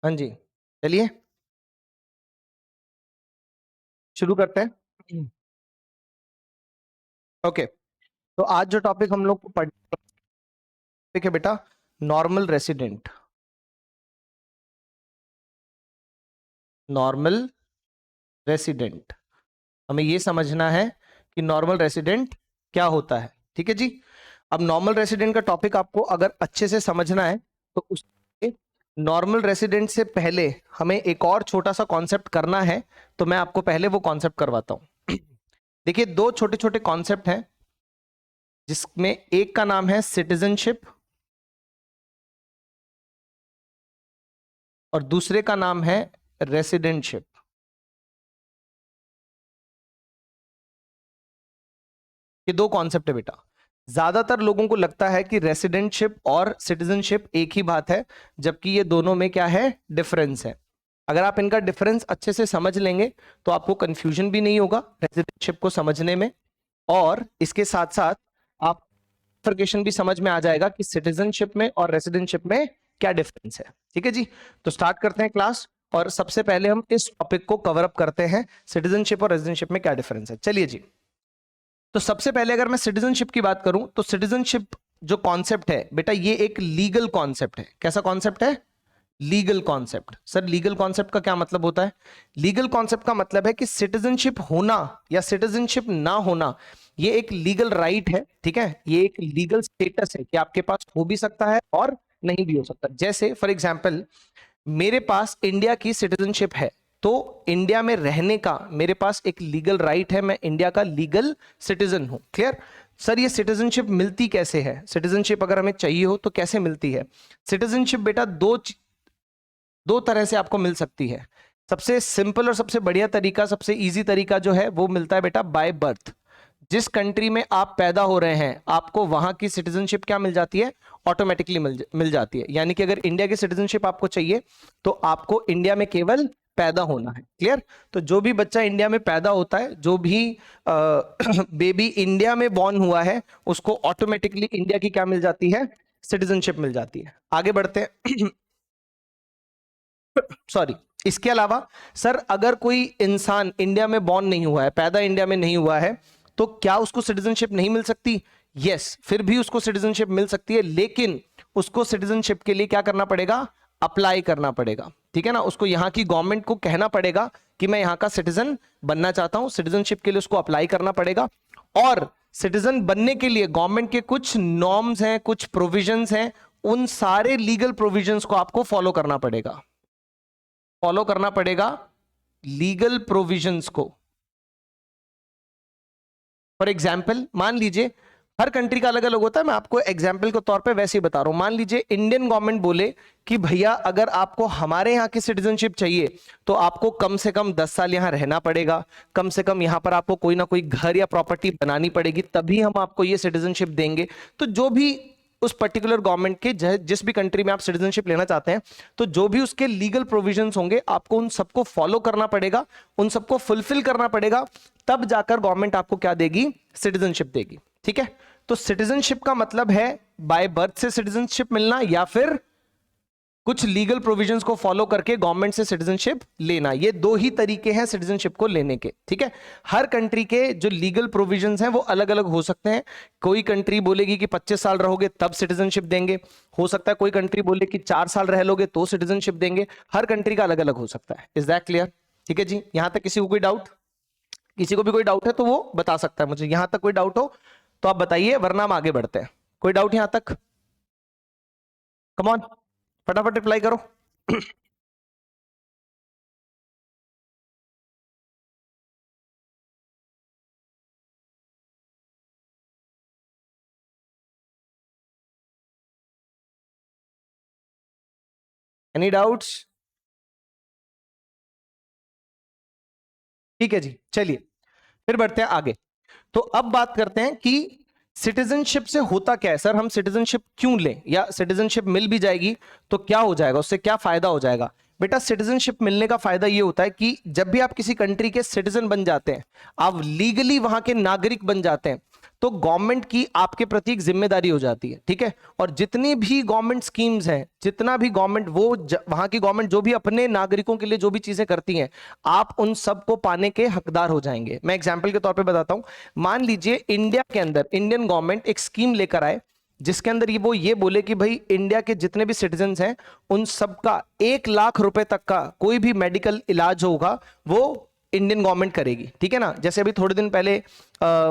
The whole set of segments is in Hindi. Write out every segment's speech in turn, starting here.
हाँ जी, चलिए शुरू करते हैं। ओके, तो आज जो टॉपिक हम लोग को टॉपिक है बेटा, नॉर्मल रेसिडेंट। नॉर्मल रेसिडेंट, हमें ये समझना है कि नॉर्मल रेसिडेंट क्या होता है। ठीक है जी। अब नॉर्मल रेसिडेंट का टॉपिक आपको अगर अच्छे से समझना है तो उस नॉर्मल रेसिडेंट से पहले हमें एक और छोटा सा कॉन्सेप्ट करना है, तो मैं आपको पहले वो कॉन्सेप्ट करवाता हूं। देखिए, दो छोटे छोटे कॉन्सेप्ट हैं, जिसमें एक का नाम है सिटीजनशिप और दूसरे का नाम है रेसिडेंटशिप। ये दो कॉन्सेप्ट है बेटा। ज्यादातर लोगों को लगता है कि रेसिडेंटशिप और सिटीजनशिप एक ही बात है, जबकि ये दोनों में क्या है, डिफरेंस है। अगर आप इनका डिफरेंस अच्छे से समझ लेंगे तो आपको कंफ्यूजन भी नहीं होगा रेसिडेंटशिप को समझने में, और इसके साथ साथ आप डिफरेंशिएशन भी समझ में आ जाएगा कि सिटीजनशिप में और रेसिडेंटशिप में क्या डिफरेंस है। ठीक है जी, तो स्टार्ट करते हैं क्लास। और सबसे पहले हम इस टॉपिक को कवर अप करते हैं, सिटीजनशिप और रेसिडेंटशिप में क्या डिफरेंस है। चलिए जी, तो सबसे पहले अगर मैं सिटीजनशिप की बात करूं तो सिटीजनशिप जो कॉन्सेप्ट है बेटा, ये एक लीगल कॉन्सेप्ट है। कैसा कॉन्सेप्ट है? Legal concept. Sir, legal concept का क्या मतलब होता है? लीगल कॉन्सेप्ट का मतलब है कि सिटीजनशिप होना या सिटीजनशिप ना होना, ये एक लीगल राइट है। ठीक है, ये एक लीगल स्टेटस है कि आपके पास हो भी सकता है और नहीं भी हो सकता। जैसे फॉर एग्जाम्पल, मेरे पास इंडिया की सिटीजनशिप है, तो इंडिया में रहने का मेरे पास एक लीगल राइट है, मैं इंडिया का लीगल सिटीजन हूं। क्लियर? सर, ये सिटीजनशिप मिलती कैसे है? सिटीजनशिप अगर हमें चाहिए हो तो कैसे मिलती है? सिटीजनशिप बेटा दो तरह से आपको मिल सकती है। सबसे सिंपल और सबसे बढ़िया तरीका, सबसे इजी तरीका जो है वो मिलता है बेटा बाय बर्थ। जिस कंट्री में आप पैदा हो रहे हैं, आपको वहां की सिटीजनशिप क्या मिल जाती है? ऑटोमेटिकली मिल जाती है। यानी कि अगर इंडिया की सिटीजनशिप आपको चाहिए तो आपको इंडिया में केवल पैदा होना है। क्लियर? तो जो भी बच्चा इंडिया में पैदा होता है, जो भी बेबी इंडिया में बॉर्न हुआ है, उसको ऑटोमेटिकली इंडिया की क्या मिल जाती है? सिटीजनशिप मिल जाती है। आगे बढ़ते हैं। सॉरी, इसके अलावा सर, अगर कोई इंसान इंडिया में बॉर्न नहीं हुआ है, पैदा इंडिया में नहीं हुआ है, तो क्या उसको सिटीजनशिप नहीं मिल सकती? यस, फिर भी उसको सिटीजनशिप मिल सकती है, लेकिन उसको सिटीजनशिप के लिए क्या करना पड़ेगा? अप्लाई करना पड़ेगा। ठीक है ना? उसको यहां की गवर्नमेंट को कहना पड़ेगा कि मैं यहां का सिटीजन बनना चाहता हूं। सिटीजनशिप के लिए उसको अप्लाई करना पड़ेगा, और सिटीजन बनने के लिए गवर्नमेंट के कुछ नॉर्म्स हैं, कुछ प्रोविजंस हैं, उन सारे लीगल प्रोविजंस को आपको फॉलो करना पड़ेगा। फॉलो करना पड़ेगा लीगल प्रोविजंस को। फॉर एग्जाम्पल, मान लीजिए, हर कंट्री का अलग अलग होता है, मैं आपको एग्जाम्पल के तौर पे वैसे ही बता रहा हूं। मान लीजिए इंडियन गवर्नमेंट बोले कि भैया, अगर आपको हमारे यहां की सिटीजनशिप चाहिए तो आपको कम से कम 10 साल यहां रहना पड़ेगा, कम से कम यहां पर आपको कोई ना कोई घर या प्रॉपर्टी बनानी पड़ेगी, तभी हम आपको ये सिटीजनशिप देंगे। तो जो भी उस पर्टिकुलर गवर्नमेंट के जिस भी कंट्री में आप सिटीजनशिप लेना चाहते हैं, तो जो भी उसके लीगल प्रोविजंस होंगे, आपको उन सबको फॉलो करना पड़ेगा, उन सबको फुलफिल करना पड़ेगा, तब जाकर गवर्नमेंट आपको क्या देगी? सिटीजनशिप देगी। ठीक है? तो सिटीजनशिप का मतलब है बाय बर्थ से सिटीजनशिप मिलना, या फिर कुछ लीगल प्रोविजंस को फॉलो करके गवर्नमेंट से सिटीजनशिप लेना। ये दो ही तरीके हैं सिटीजनशिप को लेने के। ठीक है? हर कंट्री के जो लीगल प्रोविजंस हैं वो अलग अलग हो सकते हैं। कोई कंट्री बोलेगी कि 25 साल रहोगे तब सिटीजनशिप देंगे, हो सकता है कोई कंट्री बोले कि 4 साल रह लोगे तो सिटीजनशिप देंगे। हर कंट्री का अलग अलग हो सकता है। Is that clear? ठीक है जी, यहां तक किसी को कोई डाउट? किसी को भी कोई डाउट है तो वो बता सकता है मुझे। यहां तक कोई डाउट हो तो आप बताइए, वरना हम आगे बढ़ते हैं। कोई डाउट यहां तक? कम ऑन, फटाफट रिप्लाई करो। Any doubts? ठीक है जी, चलिए फिर बढ़ते हैं आगे। तो अब बात करते हैं कि सिटीजनशिप से होता क्या है। सर, हम सिटीजनशिप क्यों लें, या सिटीजनशिप मिल भी जाएगी तो क्या हो जाएगा, उससे क्या फायदा हो जाएगा? बेटा सिटीजनशिप मिलने का फायदा ये होता है कि जब भी आप किसी कंट्री के सिटीजन बन जाते हैं, आप लीगली वहां के नागरिक बन जाते हैं, तो गवर्नमेंट की आपके प्रति एक जिम्मेदारी हो जाती है, ठीक है। और जितनी भी गवर्नमेंट स्कीम्स हैं, जितना भी गवर्नमेंट वहां की गवर्नमेंट जो भी अपने नागरिकों के लिए जो भी चीजें करती हैं, आप उन सब को पाने के हकदार हो जाएंगे। मैं एग्जाम्पल के तौर पर बताता हूं। मान लीजिए इंडिया के अंदर इंडियन गवर्नमेंट एक स्कीम लेकर आए जिसके अंदर वो ये बोले कि भाई इंडिया के जितने भी सिटीजन हैं उन सबका 1 लाख रुपए तक का कोई भी मेडिकल इलाज होगा वो इंडियन गवर्नमेंट करेगी, ठीक है ना। जैसे अभी थोड़े दिन पहले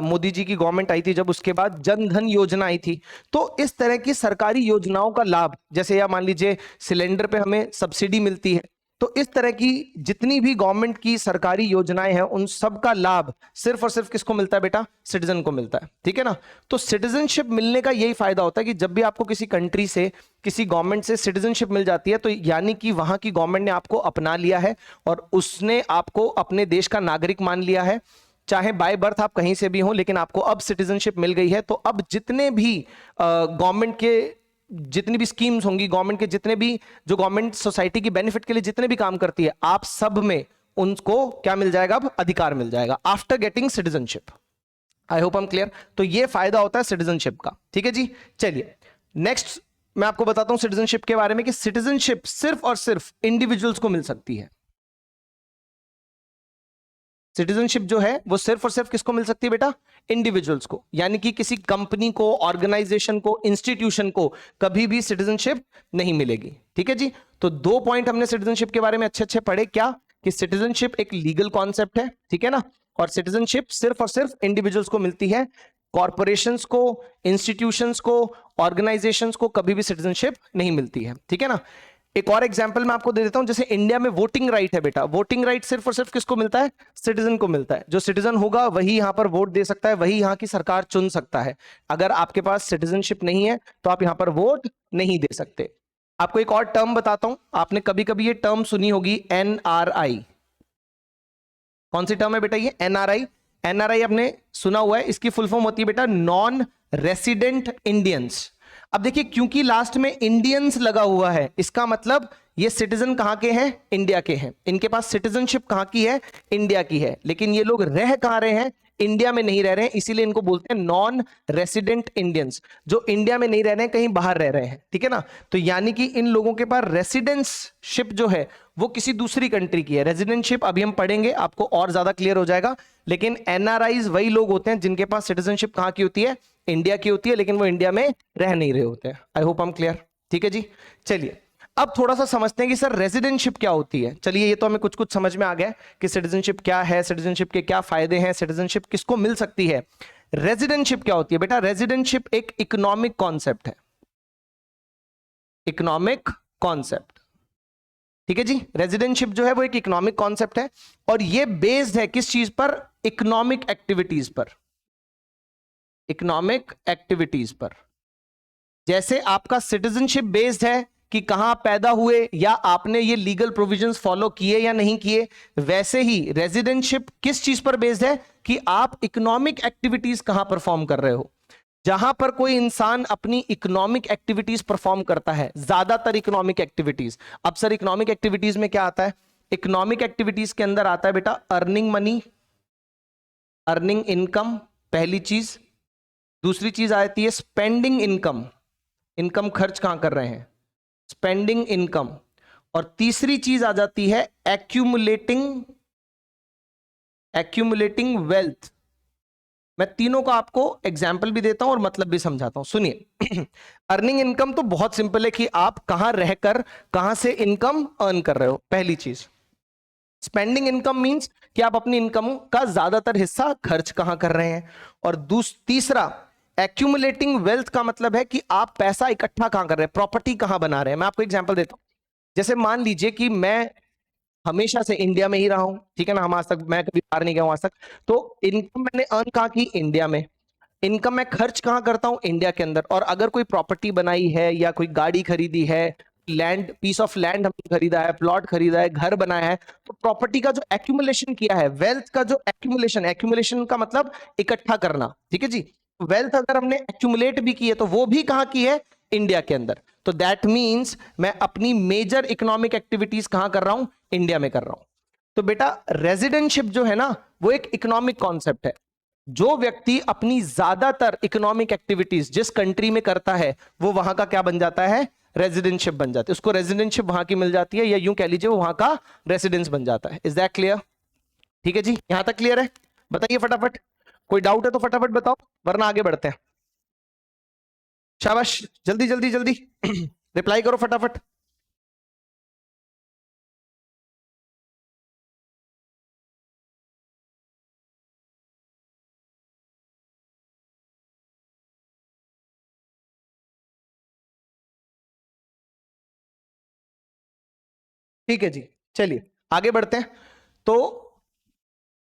मोदी जी की गवर्नमेंट आई थी, जब उसके बाद जन धन योजना आई थी, तो इस तरह की सरकारी योजनाओं का लाभ, जैसे या मान लीजिए सिलेंडर पे हमें सब्सिडी मिलती है, तो इस तरह की जितनी भी गवर्नमेंट की सरकारी योजनाएं हैं उन सब का लाभ सिर्फ और सिर्फ किसको मिलता है बेटा? सिटीजन को मिलता है, ठीक है ना। तो सिटीजनशिप मिलने का यही फायदा होता है कि जब भी आपको किसी कंट्री से, किसी गवर्नमेंट से सिटीजनशिप मिल जाती है, तो यानी कि वहां की गवर्नमेंट ने आपको अपना लिया है और उसने आपको अपने देश का नागरिक मान लिया है। चाहे बाय बर्थ आप कहीं से भी हो, लेकिन आपको अब सिटीजनशिप मिल गई है। तो अब जितने भी गवर्नमेंट के जितनी भी स्कीम्स होंगी, गवर्नमेंट के जितने भी, जो गवर्नमेंट सोसाइटी की बेनिफिट के लिए जितने भी काम करती है, आप सब में उनको क्या मिल जाएगा? अब अधिकार मिल जाएगा after getting citizenship. I hope I am clear. तो ये फायदा होता है सिटीजनशिप का, ठीक है जी। चलिए नेक्स्ट मैं आपको बताता हूं सिटीजनशिप के बारे में कि सिटीजनशिप सिर्फ और सिर्फ इंडिविजुअल्स को मिल सकती है। सिटीजनशिप जो है वो सिर्फ और सिर्फ किसको मिल सकती है बेटा? इंडिविजुअल्स को, यानी कि किसी कंपनी को, ऑर्गेनाइजेशन को, इंस्टीट्यूशन को कभी भी सिटीजनशिप नहीं मिलेगी, ठीक है जी। तो 2 पॉइंट हमने सिटीजनशिप के बारे में अच्छे अच्छे पढ़े। क्या? कि सिटीजनशिप एक लीगल कॉन्सेप्ट है, ठीक है ना, और सिटीजनशिप सिर्फ और सिर्फ इंडिविजुअल्स को मिलती है। कॉर्पोरेशंस को, इंस्टीट्यूशंस को, ऑर्गेनाइजेशंस को कभी भी सिटीजनशिप नहीं मिलती है, ठीक है ना। एक और एग्जांपल मैं आपको दे देता हूं। जैसे इंडिया में वोटिंग राइट है बेटा, वोटिंग राइट सिर्फ और सिर्फ किसको मिलता है? सिटीजन को मिलता है। जो सिटीजन होगा वही यहां पर वोट दे सकता है, वही यहां की सरकार चुन सकता है। अगर आपके पास सिटीजनशिप नहीं है तो आप यहां पर वोट नहीं दे सकते। आपको एक और टर्म बताता हूं, आपने कभी कभी ये टर्म सुनी होगी, एनआरआई। कौन सी टर्म है बेटा ये? एनआरआई। एनआरआई आपने सुना हुआ है, इसकी फुल फॉर्म होती है बेटा नॉन रेसिडेंट इंडियंस। अब देखिए, क्योंकि लास्ट में इंडियंस लगा हुआ है, इसका मतलब ये सिटीजन कहां के हैं? इंडिया के हैं। इनके पास सिटीजनशिप कहां की है? इंडिया की है। लेकिन ये लोग रह कहां रहे हैं? इंडिया में नहीं रह रहे हैं, इसीलिए इनको बोलते हैं नॉन रेसिडेंट इंडियंस। जो इंडिया में नहीं रह रहे हैं, कहीं बाहर रह रहे हैं, ठीक है ना। तो यानी कि इन लोगों के पास रेसिडेंसशिप जो है वो किसी दूसरी कंट्री की है। रेजिडेंटशिप अभी हम पढ़ेंगे, आपको और ज्यादा क्लियर हो जाएगा। लेकिन एनआरआईज वही लोग होते हैं जिनके पास सिटीजनशिप कहां की होती है? इंडिया की होती है, लेकिन वो इंडिया में रह नहीं रहे होते हैं। I hope I am clear, ठीक है जी। चलिए अब थोड़ा सा समझते हैं कि सर रेजिडेंटशिप क्या होती है। चलिए ये तो हमें कुछ कुछ समझ में आ गया कि सिटीजनशिप क्या है, सिटीजनशिप के क्या फायदे हैं, सिटीजनशिप किसको मिल सकती है। रेजिडेंटशिप क्या होती है बेटा? रेजिडेंटशिप एक इकोनॉमिक कॉन्सेप्ट है, इकोनॉमिक कॉन्सेप्ट, ठीक है जी। रेजिडेंटशिप जो है वो एक इकोनॉमिक कॉन्सेप्ट है और ये बेस्ड है किस चीज पर? इकोनॉमिक एक्टिविटीज पर, इकोनॉमिक एक्टिविटीज पर। जैसे आपका सिटीजनशिप बेस्ड है कि कहां पैदा हुए या आपने ये लीगल प्रोविजंस फॉलो किए या नहीं किए, वैसे ही रेजिडेंटशिप किस चीज पर बेस्ड है कि आप इकोनॉमिक एक्टिविटीज कहां परफॉर्म कर रहे हो। जहां पर कोई इंसान अपनी इकोनॉमिक एक्टिविटीज परफॉर्म करता है, ज्यादातर इकोनॉमिक एक्टिविटीज। अब सर इकोनॉमिक एक्टिविटीज में क्या आता है? इकोनॉमिक एक्टिविटीज के अंदर आता है बेटा अर्निंग मनी, अर्निंग इनकम, पहली चीज। दूसरी चीज आती है स्पेंडिंग इनकम, इनकम खर्च कहां कर रहे हैं, स्पेंडिंग इनकम। और तीसरी चीज आ जाती है एक्यूमुलेटिंग वेल्थ। मैं तीनों का आपको एग्जाम्पल भी देता हूं और मतलब भी समझाता हूं, सुनिए। अर्निंग इनकम तो बहुत सिंपल है कि आप कहां रहकर कहां से इनकम अर्न कर रहे हो, पहली चीज। स्पेंडिंग इनकम मींस कि आप अपनी इनकम का ज्यादातर हिस्सा खर्च कहां कर रहे हैं। और तीसरा एक्यूमुलेटिंग वेल्थ का मतलब है कि आप पैसा इकट्ठा कहां कर रहे हैं, प्रॉपर्टी कहां बना रहे हैं। मैं आपको एग्जांपल देता हूं। जैसे मान लीजिए कि मैं हमेशा से इंडिया में ही रहा हूं, ठीक है ना, हम आज तक, मैं कभी बाहर नहीं गया हूं आज तक। तो इनकम मैंने अर्न कहां की? इंडिया में। इनकम मैं खर्च कहां करता हूं? इंडिया के अंदर। और अगर कोई प्रॉपर्टी बनाई है या कोई गाड़ी खरीदी है, लैंड, पीस ऑफ लैंड हमने खरीदा है, प्लॉट खरीदा है, घर बनाया है, तो प्रॉपर्टी का जो एक्यूमुलेशन किया है, वेल्थ का जो एक्यूमुलेशन, एक्यूमुलेशन का मतलब इकट्ठा करना, ठीक है जी। वेल्थ अगर हमने एक्यूमुलेट भी की है तो वो भी कहां की है? इंडिया के अंदर। तो दैट मींस मैं अपनी मेजर इकोनॉमिक एक्टिविटीज कहां कर रहा हूं, इंडिया में कर रहा हूं। तो बेटा रेजिडेंटशिप जो है ना वो एक इकोनॉमिक कॉन्सेप्ट है। जो व्यक्ति अपनी ज्यादातर इकोनॉमिक एक्टिविटीज जिस कंट्री में करता है वो वहां का क्या बन जाता है, रेजिडेंटशिप बन जाती है। उसको रेजिडेंटशिप वहां की मिल जाती है, या यूं कह लीजिए वो वहां का रेसिडेंस बन जाता है। Is that clear? ठीक है जी, यहां तक क्लियर है? बताइए फटाफट, कोई डाउट है तो फटाफट बताओ, वरना आगे बढ़ते हैं। शाबाश, जल्दी जल्दी जल्दी रिप्लाई करो फटाफट। ठीक है जी, चलिए आगे बढ़ते हैं। तो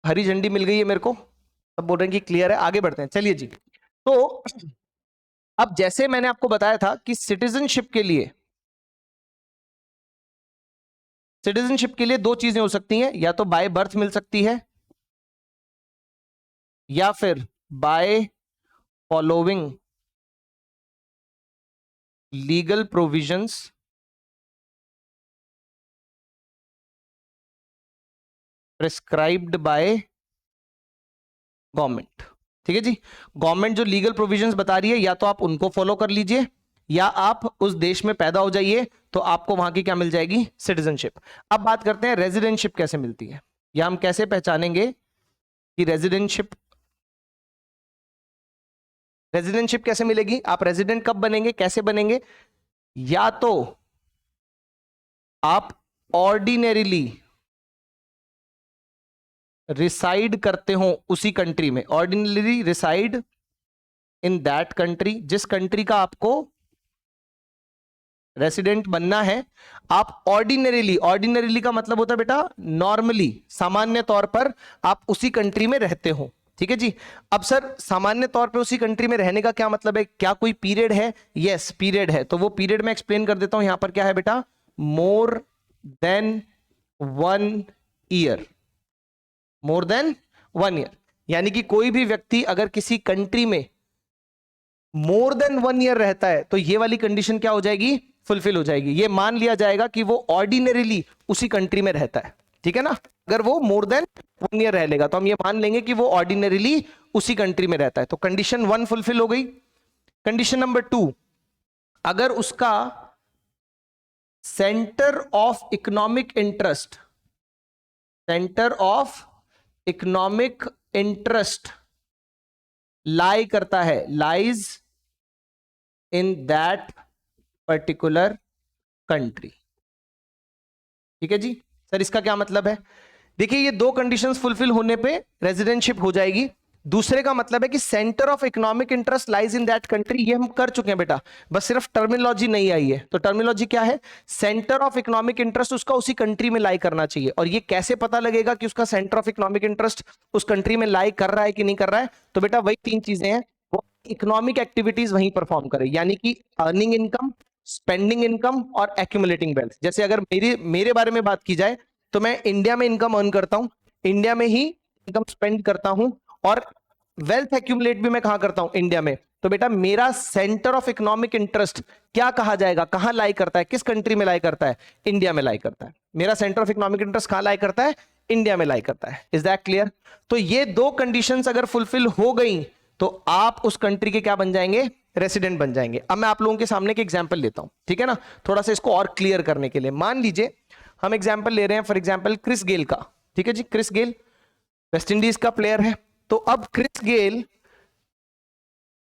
हरी झंडी मिल गई है मेरे को, सब बोल रहे हैं कि क्लियर है, आगे बढ़ते हैं। चलिए जी, तो अब जैसे मैंने आपको बताया था कि सिटीजनशिप के लिए दो चीजें हो सकती हैं, या तो बाय बर्थ मिल सकती है, या फिर by following legal provisions prescribed by government. ठीक है जी, गवर्नमेंट जो लीगल प्रोविजंस बता रही है या तो आप उनको फॉलो कर लीजिए, या आप उस देश में पैदा हो जाइए तो आपको वहां की क्या मिल जाएगी, सिटीजनशिप। अब बात करते हैं रेजिडेंटशिप कैसे मिलती है, या हम कैसे पहचानेंगे कि रेजिडेंटशिप कैसे मिलेगी। आप रेजिडेंट कब बनेंगे, कैसे बनेंगे? या तो आप ऑर्डिनरीली रिसाइड करते हो उसी कंट्री में, ordinary reside in that country, जिस कंट्री का आपको रेसिडेंट बनना है। आप ऑर्डिनरीली का मतलब होता है बेटा नॉर्मली, सामान्य तौर पर आप उसी कंट्री में रहते हो। ठीक है जी। अब सर सामान्य तौर पे उसी कंट्री में रहने का क्या मतलब है, क्या कोई पीरियड है? यस पीरियड है। तो वो पीरियड मैं एक्सप्लेन कर देता हूं। यहां पर क्या है बेटा, more than 1 year, more than 1 year. यानी कि कोई भी व्यक्ति अगर किसी कंट्री में मोर देन 1 ईयर रहता है तो ये वाली कंडीशन क्या हो जाएगी, फुलफिल हो जाएगी। ये मान लिया जाएगा कि वो ऑर्डिनरीली उसी कंट्री में रहता है। ठीक है ना, अगर वो मोर देन 1 ईयर रह लेगा तो हम ये मान लेंगे कि वो ऑर्डिनरीली उसी कंट्री में रहता है। तो कंडीशन 1 फुलफिल हो गई। कंडीशन नंबर 2, अगर उसका सेंटर ऑफ इकोनॉमिक इंटरेस्ट लाई करता है, lies in that particular country. ठीक है जी। सर इसका क्या मतलब है? देखिए ये दो कंडीशंस फुलफिल होने पे रेजिडेंटशिप हो जाएगी। दूसरे का मतलब है कि centre of economic interest lies in that country, ये हम कर चुके हैं बेटा, बस सिर्फ टर्मिनोलॉजी नहीं आई है। तो टर्मिनोलॉजी क्या है, सेंटर ऑफ इकोनॉमिक इंटरेस्ट उसका उसी कंट्री में लाई करना चाहिए। और ये कैसे पता लगेगा कि उसका सेंटर ऑफ इकोनॉमिक इंटरेस्ट उस कंट्री में लाई कर रहा है कि नहीं कर रहा है? तो बेटा वही 3 चीजें हैं, वो इकोनॉमिक एक्टिविटीज वहीं परफॉर्म करे, यानी कि अर्निंग इनकम, स्पेंडिंग इनकम और एक्यूमुलेटिंग वेल्थ। जैसे अगर मेरे बारे में बात की जाए तो मैं इंडिया में इनकम अर्न करता हूं, इंडिया में ही इनकम स्पेंड करता हूं, और वेल्थ एक्यूमुलेट भी मैं कहां करता हूं, इंडिया में। तो बेटा मेरा सेंटर ऑफ इकोनॉमिक इंटरेस्ट क्या कहा जाएगा, कहां लाई करता है, किस कंट्री में लाई करता है, इंडिया में लाई करता है। मेरा सेंटर ऑफ इकोनॉमिक इंटरेस्ट कहां लाई करता है, इंडिया में लाई करता है। Is that clear? तो ये दो कंडीशंस अगर फुलफिल हो गई तो आप उस कंट्री के क्या बन जाएंगे, रेसिडेंट बन जाएंगे। अब मैं आप लोगों के सामने एक एग्जांपल लेता हूं, ठीक है ना, थोड़ा सा इसको और क्लियर करने के लिए। मान लीजिए हम एग्जांपल ले रहे हैं फॉर एग्जांपल क्रिस गेल का। ठीक है जी, क्रिस गेल वेस्ट इंडीज का प्लेयर है। तो अब क्रिस गेल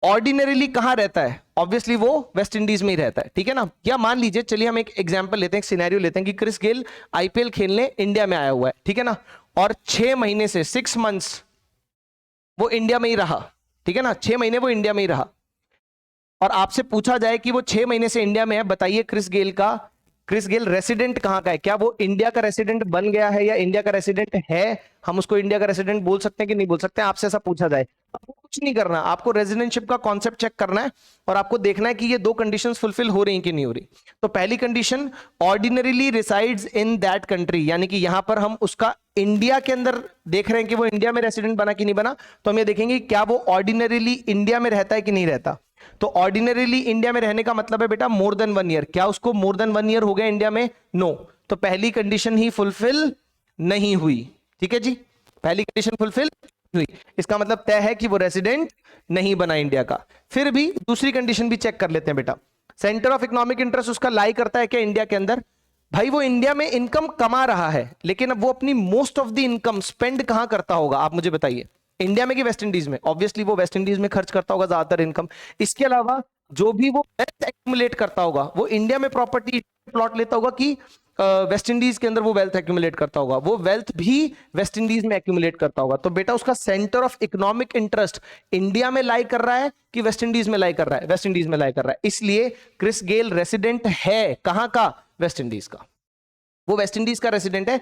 ऑर्डिनरीली कहां रहता है, ऑब्वियसली वो वेस्ट इंडीज में ही रहता है। ठीक है ना। या मान लीजिए, चलिए हम एक एग्जांपल लेते हैं, एक सिनेरियो लेते हैं कि क्रिस गेल आईपीएल खेलने इंडिया में आया हुआ है। ठीक है ना, और 6 महीने से 6 मंथ्स वो इंडिया में ही रहा। ठीक है ना, 6 महीने वो इंडिया में ही रहा। और आपसे पूछा जाए कि वो 6 महीने से इंडिया में है, बताइए क्रिस गेल रेसिडेंट कहां का है? क्या वो इंडिया का रेसिडेंट बन गया है या इंडिया का रेसिडेंट है? हम उसको इंडिया का रेसिडेंट बोल सकते हैं कि नहीं बोल सकते? आपसे ऐसा पूछा जाए, आपको कुछ नहीं करना, आपको रेजिडेंटशिप का कॉन्सेप्ट चेक करना है और आपको देखना है कि ये दो कंडीशंस फुलफिल हो रही कि नहीं हो रही। तो पहली condition, ordinarily resides in that country, यानी कि यहां पर हम उसका इंडिया के अंदर देख रहे हैं कि वो इंडिया में रेसिडेंट बना कि नहीं बना। तो हम ये देखेंगे क्या वो ऑर्डिनरीली इंडिया में रहता है कि नहीं रहता। तो ऑर्डिनरीली इंडिया में रहने का मतलब है बेटा मोर देन 1 ईयर। क्या उसको मोर देन 1 ईयर हो गया इंडिया में? नो। तो पहली कंडीशन ही फुलफिल नहीं हुई। ठीक है जी, पहली कंडीशन फुलफिल हुई, इसका मतलब तय है कि वो रेसिडेंट नहीं बना इंडिया का। फिर भी दूसरी कंडीशन भी चेक कर लेते हैं बेटा। सेंटर ऑफ इकोनॉमिक इंटरेस्ट उसका लाई करता है क्या इंडिया के अंदर? भाई वो इंडिया में इनकम कमा रहा है, लेकिन अब वो अपनी most of the income spend कहां करता होगा, आप मुझे बताइए। इंडिया में कि वेस्ट इंडीज में? ऑब्वियसली वो वेस्ट इंडीज में खर्च करता होगा ज्यादातर इनकम। इसके अलावा जो भी वो वेल्थ एक्यूमुलेट करता होगा, वो इंडिया में प्रॉपर्टी प्लॉट लेता होगा कि वेस्ट इंडीज के अंदर वो वेल्थ एक्यूमुलेट करता होगा, वो वेल्थ भी वेस्ट इंडीज में एक्यूमुलेट करता होगा। तो बेटा उसका centre of economic interest India में लाई कर रहा है कि वेस्ट इंडीज में लाई कर रहा है? वेस्ट इंडीज में लाई कर रहा है। इसलिए क्रिस गेल रेसिडेंट है कहां का? वेस्ट इंडीज का। वो वेस्ट इंडीज का रेसिडेंट है।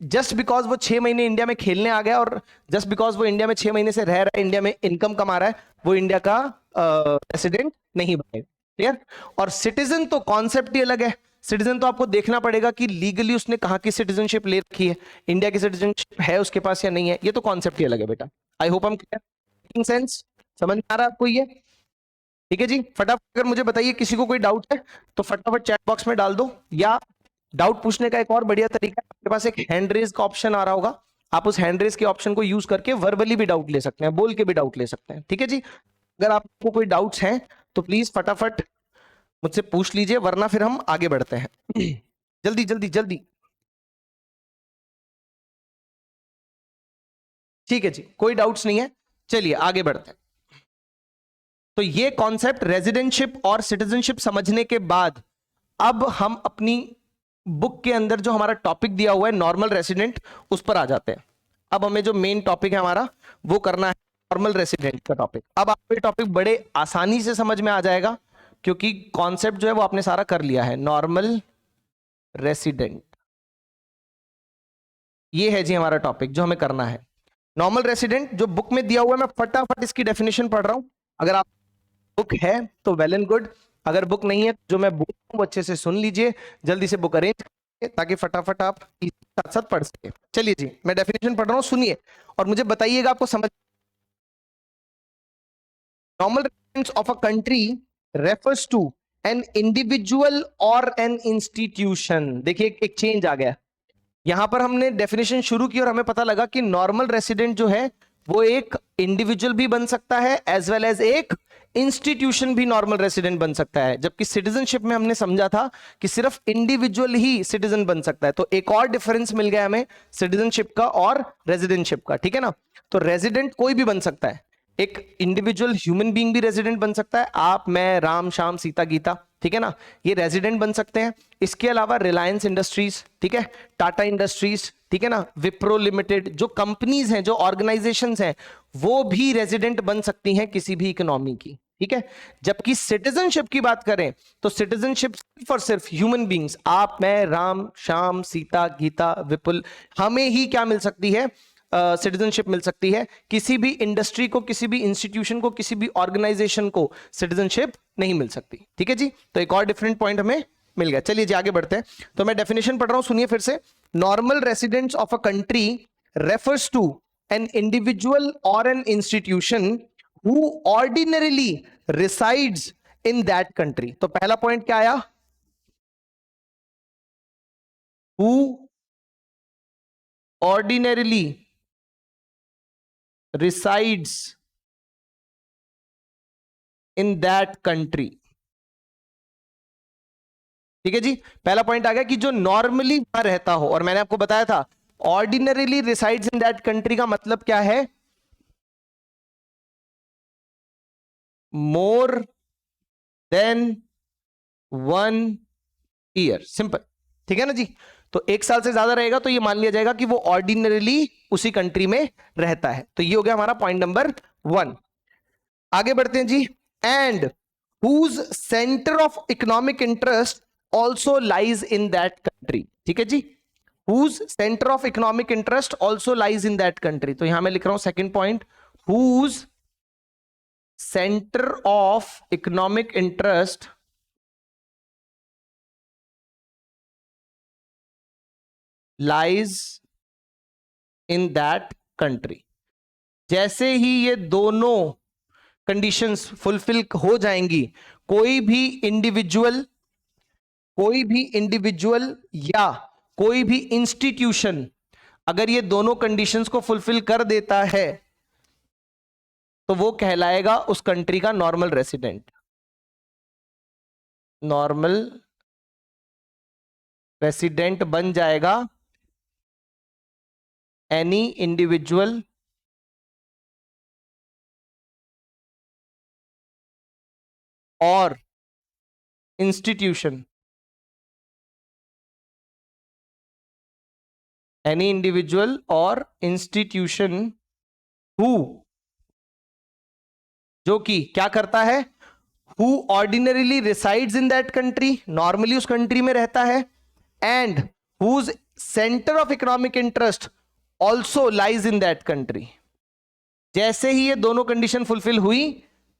जस्ट बिकॉज वो 6 महीने इंडिया में खेलने आ गया और जस्ट बिकॉज वो इंडिया में 6 महीने से रह रहा है, इंडिया में इनकम कमा रहा है, वो इंडिया का रेसिडेंट नहीं बनेगा। क्लियर? और सिटीजन तो कॉन्सेप्ट ही अलग है। सिटीजन तो आपको देखना पड़ेगा कि लीगली उसने कहां की सिटीजनशिप ले रखी है, इंडिया की सिटीजनशिप है उसके पास या नहीं है, ये तो कॉन्सेप्ट ही अलग है बेटा। आई होप हम क्लियर, सेंस समझ में आ रहा है आपको ये? ठीक है जी, फटाफट अगर मुझे बताइए किसी को कोई डाउट है तो फटाफट चैट बॉक्स में डाल दो, या डाउट पूछने का एक और बढ़िया तरीका है, आपके पास एक हैंड रेज का ऑप्शन आ रहा होगा, आप उस हैंड रेज के ऑप्शन को यूज करके वर्बली भी डाउट ले सकते हैं, बोल के भी डाउट ले सकते हैं। ठीक है जी, अगर आपको कोई डाउट्स हैं तो प्लीज फटाफट मुझसे पूछ लीजिए, वरना फिर हम आगे बढ़ते हैं। जल्दी जल्दी जल्दी। ठीक है जी, कोई डाउट्स नहीं है, चलिए आगे बढ़ते हैं। तो ये कॉन्सेप्ट रेजिडेंटशिप और सिटीजनशिप समझने के बाद अब हम अपनी बुक के अंदर जो हमारा टॉपिक दिया हुआ है नॉर्मल रेसिडेंट, उस पर आ जाते हैं। अब हमें जो मेन टॉपिक है हमारा वो करना है नॉर्मल रेसिडेंट का टॉपिक। अब आपको ये टॉपिक बड़े आसानी से समझ में आ जाएगा क्योंकि कॉन्सेप्ट जो है वो आपने सारा कर लिया है। नॉर्मल रेसिडेंट, ये है जी हमारा टॉपिक जो हमें करना है। नॉर्मल रेसिडेंट जो बुक में दिया हुआ है, मैं फटाफट इसकी डेफिनेशन पढ़ रहा हूं। अगर आप बुक है तो वेल एंड गुड, अगर बुक नहीं है जो मैं बोल रहा हूं वो अच्छे से सुन लीजिए, जल्दी से बुक अरेंज करिए ताकि फटाफट आप साथ साथ पढ़ सके। चलिए जी, मैं डेफिनेशन पढ़ रहा हूं, सुनिए और मुझे बताइएगा आपको समझ। Normal residence of a country refers to an individual और एन इंस्टीट्यूशन। देखिए एक चेंज आ गया, यहां पर हमने डेफिनेशन शुरू की और हमें पता लगा कि नॉर्मल रेसिडेंट जो है वो एक इंडिविजुअल भी बन सकता है एज वेल एज एक इंस्टीट्यूशन भी नॉर्मल रेसिडेंट बन सकता है, जबकि सिटीजनशिप में हमने समझा था कि सिर्फ इंडिविजुअल ही सिटीजन बन सकता है। तो एक और डिफरेंस मिल गया हमें सिटीजनशिप का और रेजिडेंटशिप का। ठीक है ना? तो रेजिडेंट कोई भी बन सकता है, एक इंडिविजुअल ह्यूमन बीइंग भी रेजिडेंट बन सकता है, आप मैं राम श्याम सीता गीता, ठीक है ना, ये रेजिडेंट बन सकते हैं। इसके अलावा रिलायंस इंडस्ट्रीज, ठीक है, टाटा इंडस्ट्रीज, ठीक है ना, विप्रो लिमिटेड, जो कंपनीज हैं, जो ऑर्गेनाइजेशंस हैं, वो भी रेजिडेंट बन सकती हैं किसी भी इकोनॉमी की। ठीक है, जबकि सिटीजनशिप की बात करें तो सिटीजनशिप सिर्फ और सिर्फ ह्यूमन बींग्स, आप मैं राम श्याम सीता गीता विपुल, हमें ही क्या मिल सकती है? सिटीजनशिप मिल सकती है। किसी भी इंडस्ट्री को, किसी भी इंस्टीट्यूशन को, किसी भी ऑर्गेनाइजेशन को सिटीजनशिप नहीं मिल सकती। ठीक है जी, तो एक और डिफरेंट पॉइंट हमें मिल गया। चलिए जी आगे बढ़ते हैं। तो मैं डेफिनेशन पढ़ रहा हूं, सुनिए फिर से। Normal residents of a country refers to an individual और an institution who ordinarily resides in that country. तो पहला पॉइंट क्या आया? Who ordinarily resides in that country। ठीक है जी, पहला पॉइंट आ गया कि जो नॉर्मली वहां रहता हो, और मैंने आपको बताया था ordinarily resides in that country का मतलब क्या है? More than 1 year, simple. ठीक है ना जी, तो 1 साल से ज्यादा रहेगा तो ये मान लिया जाएगा कि वो ऑर्डिनरीली उसी कंट्री में रहता है। तो ये हो गया हमारा पॉइंट नंबर 1। आगे बढ़ते हैं जी। And whose center of economic interest also lies in that country। ठीक है जी, whose center of economic interest also lies in that country। तो यहां मैं लिख रहा हूं second point, whose center of economic interest lies in that country। जैसे ही ये दोनों कंडीशंस फुलफिल हो जाएंगी, कोई भी इंडिविजुअल या कोई भी इंस्टीट्यूशन अगर ये दोनों कंडीशंस को फुलफिल कर देता है तो वो कहलाएगा उस कंट्री का नॉर्मल रेसिडेंट। नॉर्मल रेसिडेंट बन जाएगा एनी इंडिविजुअल और इंस्टीट्यूशन, एनी इंडिविजुअल और इंस्टीट्यूशन हु, जो कि क्या करता है, who ordinarily resides in that country, normally उस कंट्री में रहता है, and whose centre of economic interest also lies in that country. जैसे ही ये दोनों कंडीशन फुलफिल हुई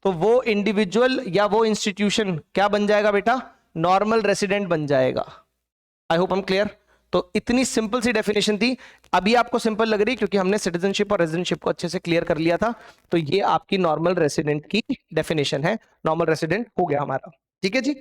तो वो इंडिविजुअल या वो इंस्टीट्यूशन क्या बन जाएगा बेटा, नॉर्मल रेसिडेंट बन जाएगा। आई होप हम क्लियर। तो इतनी सिंपल सी डेफिनेशन थी, अभी आपको सिंपल लग रही क्योंकि हमने सिटीजनशिप और रेजिडेंटशिप को अच्छे से क्लियर कर लिया था। तो ये आपकी नॉर्मल रेसिडेंट की डेफिनेशन है, नॉर्मल रेसिडेंट हो गया हमारा। ठीक है जी।